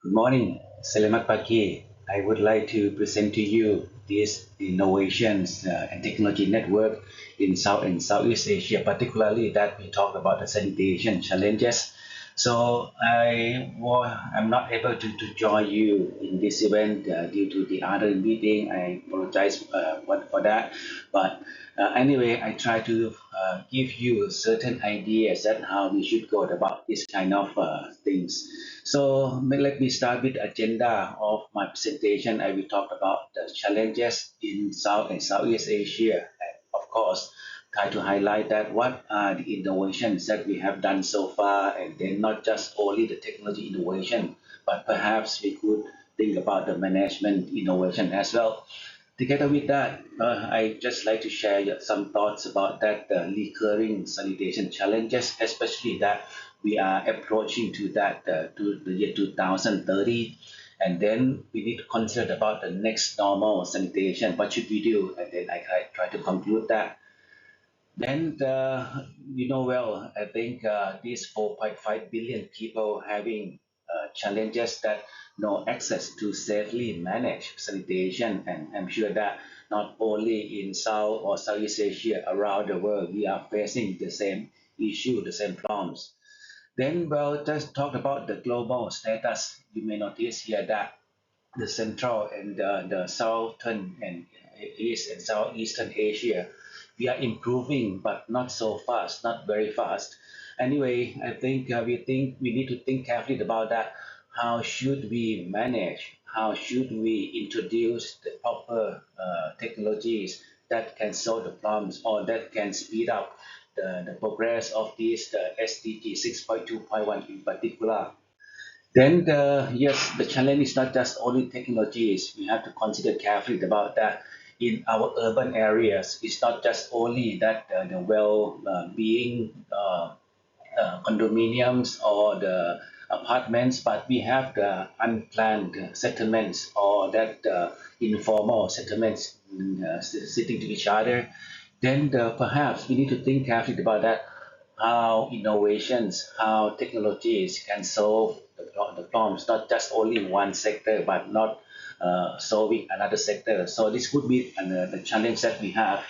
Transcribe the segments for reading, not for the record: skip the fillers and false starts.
Good morning, Selamat pagi. I would like to present to you this innovations and technology network in South and Southeast Asia, particularly that we talk about the sanitation challenges. So I'm not able to join you in this event due to the other meeting. I apologize for that. But anyway, I try to give you certain ideas that how we should go about this kind of things. So let me start with the agenda of my presentation. I will talk about the challenges in South and Southeast Asia. And of course, try to highlight that what are the innovations that we have done so far, and then not just only the technology innovation, but perhaps we could think about the management innovation as well. Together with that, I just like to share some thoughts about that recurring sanitation challenges, especially that we are approaching to that to the year 2030, and then we need to consider about the next normal sanitation. What should we do? And then I try to conclude that. Then you know well, I think these 4.5 billion people having challenges that no access to safely managed sanitation, and I'm sure that not only in South or Southeast Asia, around the world, we are facing the same issue, the same problems. Then, well, just talk about the global status. You may notice here that the Central and the Southern and East and Southeastern Asia, we are improving, but not so fast, not very fast. Anyway, I think we need to think carefully about that. How should we manage? How should we introduce the proper technologies that can solve the problems or that can speed up the progress of these the SDG 6.2.1 in particular? Then the challenge is not just only technologies. We have to consider carefully about that. In our urban areas, it's not just only that the well-being condominiums or the apartments, but we have the unplanned settlements or that informal settlements sitting to each other. Then perhaps we need to think carefully about that, how innovations, how technologies can solve the problems, not just only in one sector, but not solving another sector. So this could be the challenge that we have.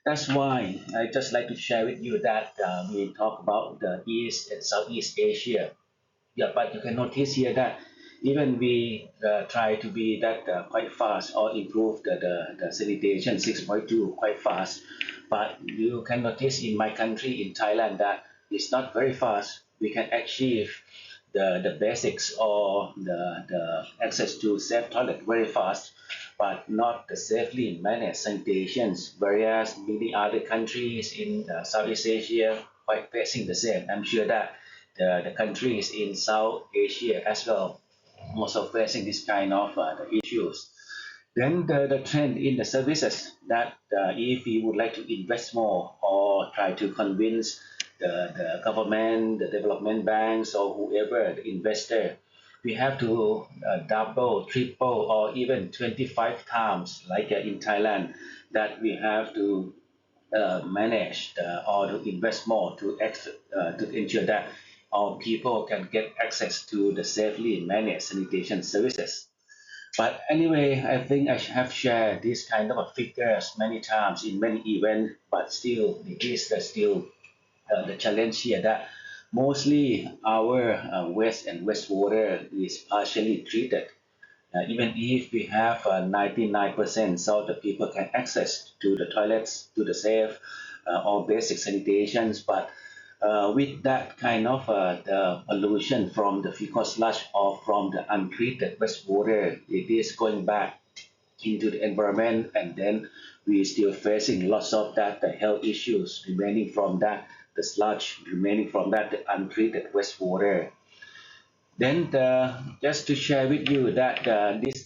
That's why I just like to share with you that we talk about the East and Southeast Asia. Yeah, but you can notice here that even we try to be that quite fast or improve the sanitation 6.2 quite fast, but you can notice in my country, in Thailand, that it's not very fast. We can achieve the basics or the access to safe toilet very fast, but not the safely managed sanitations, whereas many other countries in Southeast Asia quite facing the same. I'm sure that the countries in South Asia as well also facing this kind of the issues. Then the trend in the services that if we would like to invest more or try to convince the government, the development banks, or whoever, the investor, we have to double, triple, or even 25 times, like in Thailand, that we have to manage or to invest more to ensure that our people can get access to the safely managed sanitation services. But anyway, I think I have shared this kind of figures many times in many events, but still, it is still the challenge here that mostly our waste and wastewater is partially treated. Even if we have 99% so the people can access to the toilets, to the safe, or basic sanitations, but with that kind of the pollution from the fecal sludge or from the untreated wastewater, it is going back into the environment, and then we still facing lots of that the health issues remaining from that, the sludge remaining from that, the untreated wastewater. Then just to share with you that these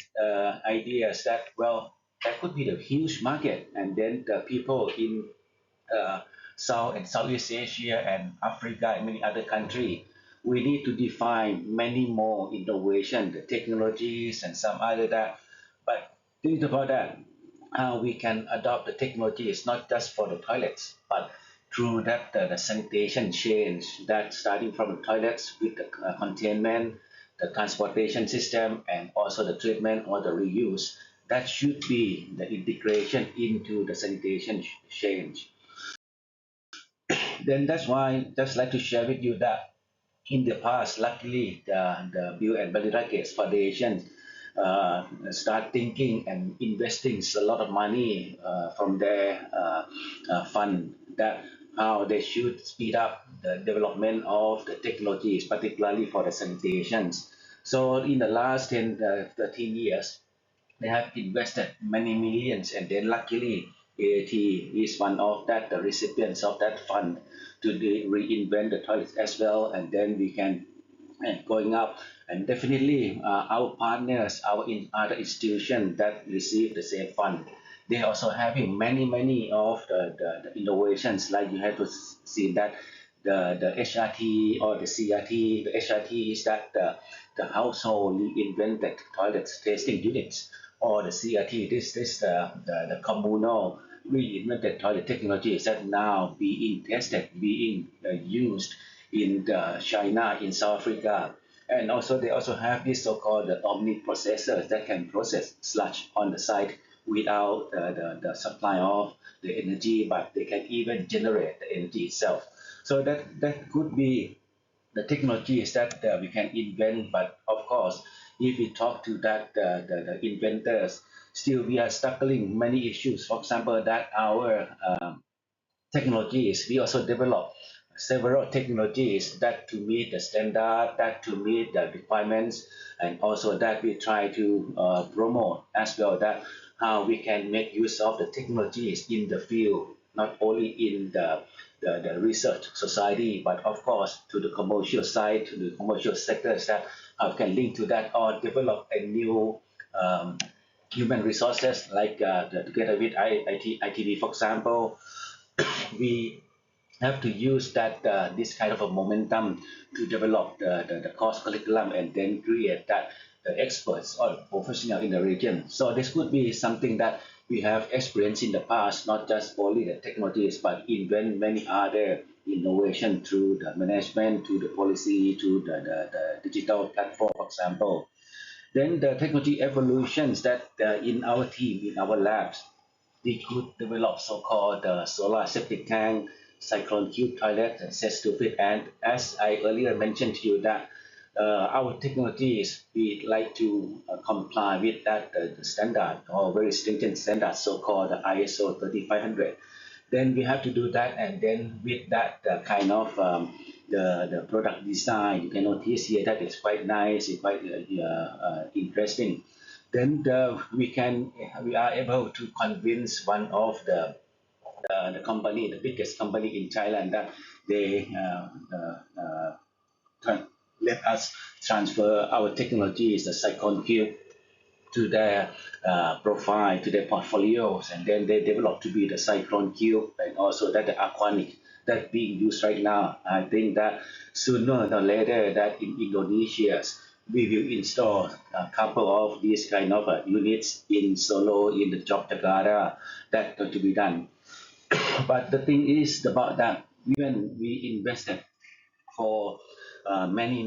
ideas that well, that could be the huge market, and then the people in uh, South and Southeast Asia and Africa and many other countries, we need to define many more innovation, the technologies and some other that. But think about that, how we can adopt the technologies not just for the toilets, but through that the sanitation change that starting from the toilets with the containment, the transportation system, and also the treatment or the reuse. That should be the integration into the sanitation change. Then that's why I just like to share with you that in the past, luckily, the Bill and Melinda Gates Foundation start thinking and investing a lot of money from their fund that how they should speed up the development of the technologies, particularly for the sanitations. So in the last 10, 13 years, they have invested many millions, and then luckily AAT is one of that the recipients of that fund to reinvent the toilets as well, and then we can going up. And definitely our partners, our other institutions that receive the same fund, they also having many of the innovations, like you have to see that the HRT or the CRT. The HRT is that the household reinvented toilets testing units, or the CRT. This is the communal reinvented toilet technologies that now being tested, being used in China, in South Africa. And also they also have this so-called omni processors that can process sludge on the site without the supply of the energy, but they can even generate the energy itself. So that could be the technologies that we can invent. But of course, if we talk to that the inventors, still we are struggling many issues. For example, that our technologies, we also develop several technologies that to meet the standard, that to meet the requirements, and also that we try to promote as well, that how we can make use of the technologies in the field, not only in the research society, but of course to the commercial side, to the commercial sectors, that how can link to that or develop a new um, human resources, like together with ITV, for example, we have to use that this kind of a momentum to develop the course curriculum, and then create that the experts or professional in the region. So this could be something that we have experienced in the past, not just only the technologies, but invent many other innovation through the management, to the policy, to the digital platform, for example. Then the technology evolutions that in our team, in our labs, we could develop so-called solar septic tank, cyclone tube toilet, and cess to fit. And as I earlier mentioned to you that our technologies, we like to comply with that the standard, or very stringent standard, so-called ISO 3500. Then we have to do that, and then with that kind of the product design, you can notice here that it's quite nice, it's quite interesting. Then we are able to convince one of the company, the biggest company in Thailand, that they let us transfer our technologies, the Cyclone Cube, to their profile, to their portfolios, and then they develop to be the Cyclone Cube, and also that the Aquanic that being used right now. I think that sooner or later that in Indonesia we will install a couple of these kind of units in Solo, in the Yogyakarta, that going to be done. But the thing is about that, when we invested for many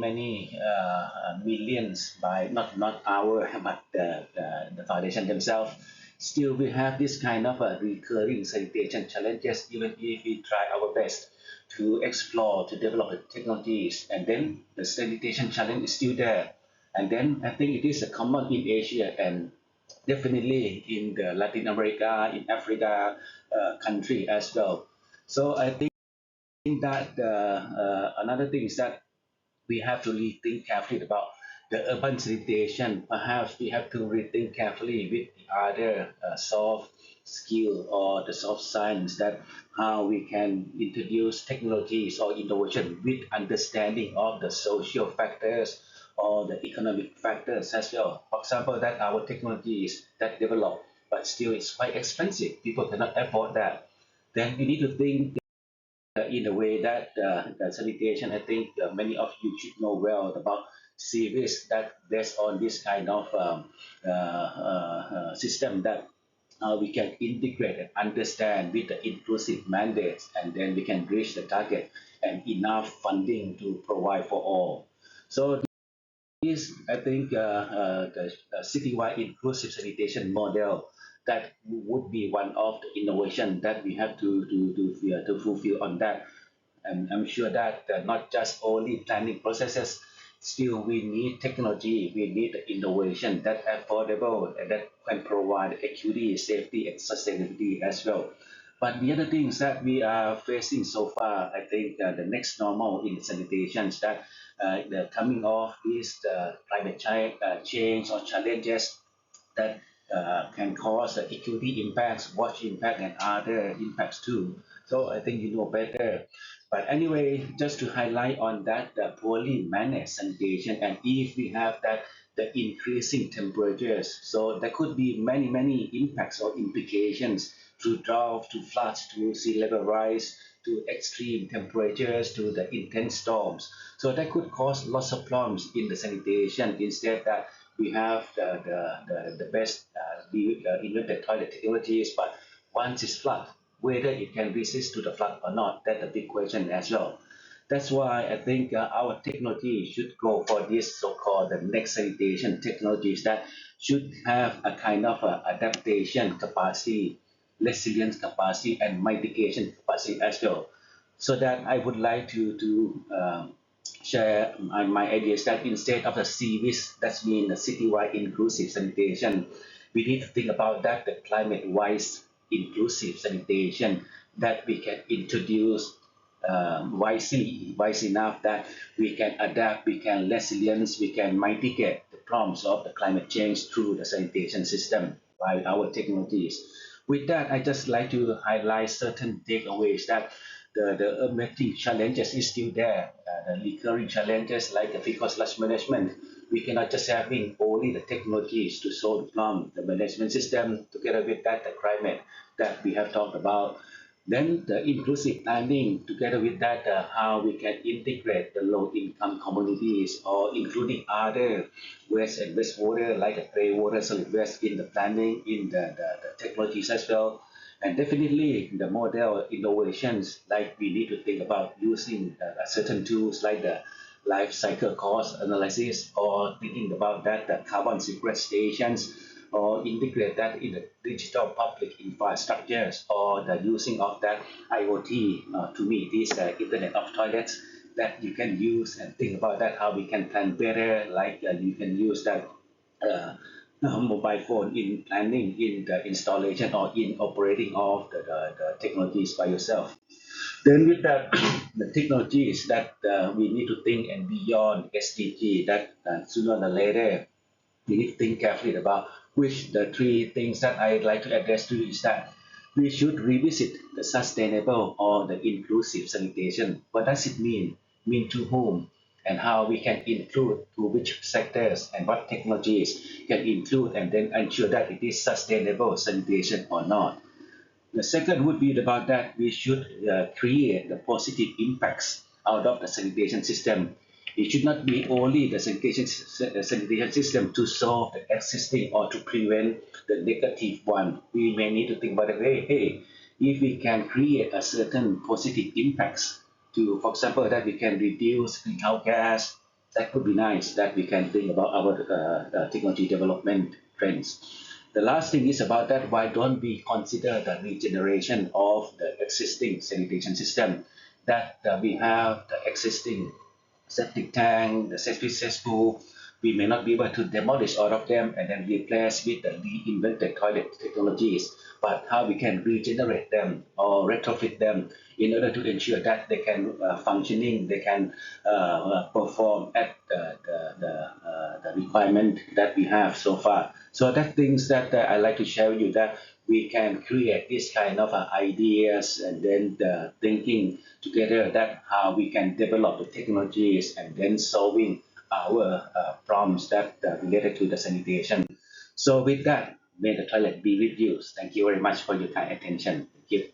millions, by not our but the foundation themselves, still we have this kind of recurring sanitation challenges, even if we try our best to explore, to develop the technologies, and then the sanitation challenge is still there. And then I think it is a common in Asia, and definitely in the Latin America, in Africa country as well. So I think that another thing is that we have to rethink carefully about the urban sanitation. Perhaps we have to rethink carefully with the other soft skill or the soft science, that how we can introduce technologies or innovation with understanding of the social factors or the economic factors as well. For example, that our technologies that develop, but still it's quite expensive. People cannot afford that. Then we need to think in a way that the sanitation, I think many of you should know well about series that based on this kind of system, that we can integrate and understand with the inclusive mandates, and then we can reach the target and enough funding to provide for all. So is, I think, the citywide inclusive sanitation model that would be one of the innovation that we have to fulfill on that. And I'm sure that not just only planning processes, still we need technology, we need innovation that affordable and that can provide equity, safety, and sustainability as well. But the other things that we are facing so far, I think the next normal in sanitation is that the coming off is the change or challenges that can cause equity impacts, watch impact, and other impacts too. So I think you know better. But anyway, just to highlight on that, the poorly managed sanitation, and if we have that, the increasing temperatures, so there could be many impacts or implications to drought, to floods, to sea level rise, to extreme temperatures, to the intense storms. So that could cause lots of problems in the sanitation. Instead, that we have the best invented toilet technologies, but once it's flood, whether it can resist to the flood or not, that's a big question as well. That's why I think our technology should go for this so-called the next sanitation technologies that should have a kind of adaptation capacity, resilience capacity, and mitigation capacity as well. So that I would like to share my ideas that instead of the CVIS, that's mean the citywide inclusive sanitation, we need to think about that the climate-wise inclusive sanitation that we can introduce wise enough that we can adapt, we can resilience, we can mitigate the problems of the climate change through the sanitation system by our technologies. With that, I just like to highlight certain takeaways that the emerging challenges is still there. The recurring challenges like the fiscal slash management. We cannot just having only the technologies to solve the problem, the management system together with that the climate that we have talked about. Then the inclusive planning together with that how we can integrate the low income communities or including other waste and wastewater like the grey water, solid waste in the planning in the technologies as well. And definitely the model innovations, like we need to think about using certain tools like the life cycle cost analysis or thinking about that the carbon sequestrations or integrate that in the digital public infrastructures or the using of that IoT to me this Internet of Toilets that you can use and think about that how we can plan better like you can use that uh, mobile phone in planning, in the installation, or in operating of the technologies by yourself. Then with that, the technologies that we need to think and beyond SDG that sooner or later we need to think carefully about which the three things that I'd like to address to you is that we should revisit the sustainable or the inclusive sanitation. What does it mean? Mean to whom? And how we can include to which sectors and what technologies can include and then ensure that it is sustainable sanitation or not. The second would be about that we should create the positive impacts out of the sanitation system. It should not be only the sanitation system to solve the existing or to prevent the negative one. We may need to think about it. Hey, if we can create a certain positive impacts to, for example, that we can reduce greenhouse gas, that could be nice. That we can think about our technology development trends. The last thing is about that why don't we consider the regeneration of the existing sanitation system that we have the existing septic tank, the septic cesspool. We may not be able to demolish all of them and then replace with the reinvented toilet technologies, but how we can regenerate them or retrofit them in order to ensure that they can functioning, they can perform at the requirement that we have so far. So that things that I like to share with you that we can create this kind of ideas and then the thinking together that how we can develop the technologies and then solving our problems that related to the sanitation. So with that, may the toilet be with you. Thank you very much for your kind attention. Thank you.